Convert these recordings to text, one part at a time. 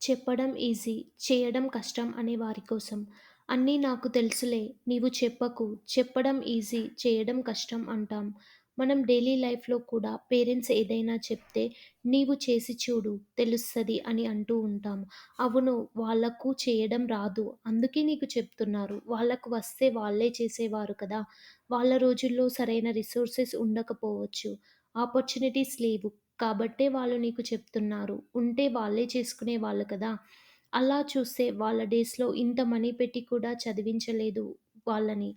చెప్పడం ఈజీ, చేయడం కష్టం అనే వారి కోసం. అన్నీ నాకు తెలుసులే, నీవు చెప్పకు, చెప్పడం ఈజీ, చేయడం కష్టం అంటాం. మనం డైలీ లైఫ్‌లో కూడా పేరెంట్స్ ఏదైనా చెప్తే, నీవు చేసి చూడు తెలుస్తది అని అంటూ ఉంటాము. అవును, వాళ్ళకు చేయడం రాదు. అందుకే నీకు చెప్తున్నారు. వాళ్ళకు వస్తే వాళ్ళే చేసేవారు కదా! వాళ్ళ రోజుల్లో సరైన రిసోర్సెస్ ఉండకపోవచ్చు. ఆపర్చునిటీస్ లేవు. కాబట్టే వాళ్ళు నీకు చెప్తున్నారు. ఉంటే వాళ్ళే చేసుకునేవాళ్ళు కదా! అలా చూస్తే వాళ్ళ డేస్‌లో ఇంత మనీ పెట్టి కూడా చదివించలేదు వాళ్ళని.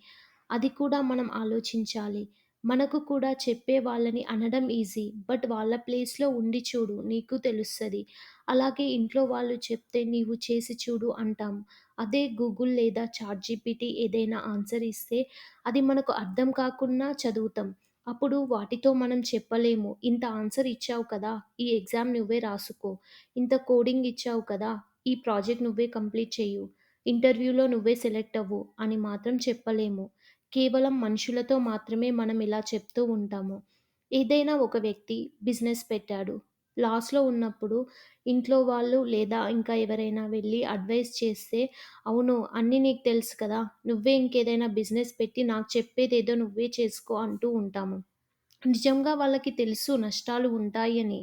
అది కూడా మనం ఆలోచించాలి. మనకు కూడా చెప్పే వాళ్ళని అనడం ఈజీ. బట్ వాళ్ళ ప్లేస్‌లో ఉండి చూడు నీకు తెలుస్తది. అలాగే ఇంట్లో వాళ్ళు చెప్తే నీవు చేసి చూడు అంటాం. అదే గూగుల్ లేదా చాట్‌జీపీటీ ఏదైనా ఆన్సర్ ఇస్తే అది మనకు అర్థం కాకున్నా చదువుతాం. అప్పుడు వాటితో మనం చెప్పలేము. ఇంత ఆన్సర్ ఇచ్చావు కదా! ఈ ఎగ్జామ్ నువ్వే రాసుకో. ఇంత కోడింగ్ ఇచ్చావు కదా! ఈ ప్రాజెక్ట్ నువ్వే కంప్లీట్ చెయ్యు. ఇంటర్వ్యూలో నువ్వే సెలెక్ట్ అవ్వు అని మాత్రం చెప్పలేము. కేవలం మనుషులతో మాత్రమే మనం ఇలా చెప్తూ ఉంటాము. ఏదైనా ఒక వ్యక్తి బిజినెస్ పెట్టాడు. లాస్‌లో ఉన్నప్పుడు ఇంట్లో వాళ్ళు లేదా ఇంకా ఎవరైనా వెళ్లి అడ్వైస్ చేస్తే, "అవును, అన్నీ నీకు తెలుసు కదా! నువ్వే ఇంకేదైనా బిజినెస్ పెట్టి నాకు చెప్పేదేదో నువ్వే చేసుకో" అంటూ ఉంటాము. నిజంగా వాళ్ళకి తెలుసు నష్టాలు ఉంటాయని.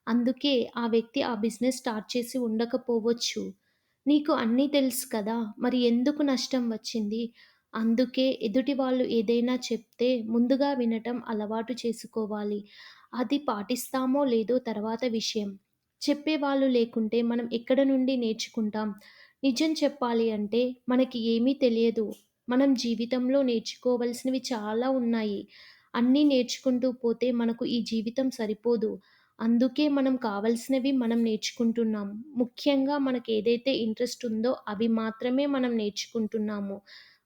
అందుకే ఆ వ్యక్తి ఆ బిజినెస్ స్టార్ట్ చేసి ఉండకపోవచ్చు. నీకు అన్నీ తెలుసు కదా! మరి ఎందుకు నష్టం వచ్చింది? అందుకే ఎదుటి వాళ్ళు ఏదైనా చెప్తే ముందుగా వినటం అలవాటు చేసుకోవాలి. అది పాటిస్తామో లేదో తర్వాత విషయం. చెప్పేవాళ్ళు లేకుంటే మనం ఎక్కడ నుండి నేర్చుకుంటాం? నిజం చెప్పాలి అంటే మనకి ఏమీ తెలియదు. మనం జీవితంలో నేర్చుకోవాల్సినవి చాలా ఉన్నాయి. అన్నీ నేర్చుకుంటూ పోతే మనకు ఈ జీవితం సరిపోదు. అందుకే మనం కావాల్సినవి మనం నేర్చుకుంటున్నాం. ముఖ్యంగా మనకేదైతే ఇంట్రెస్ట్ ఉందో అవి మాత్రమే మనం నేర్చుకుంటున్నాము.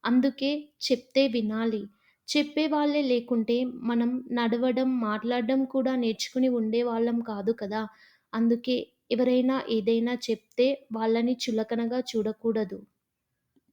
అందుకే చెప్తే వినాలి. చెప్పేవాళ్ళే లేకుంటే మనం నడవడం, మాట్లాడడం కూడా నేర్చుకుని ఉండేవాళ్ళం కాదు కదా! అందుకే ఎవరైనా ఏదైనా చెప్తే వాళ్ళని చులకనగా చూడకూడదు.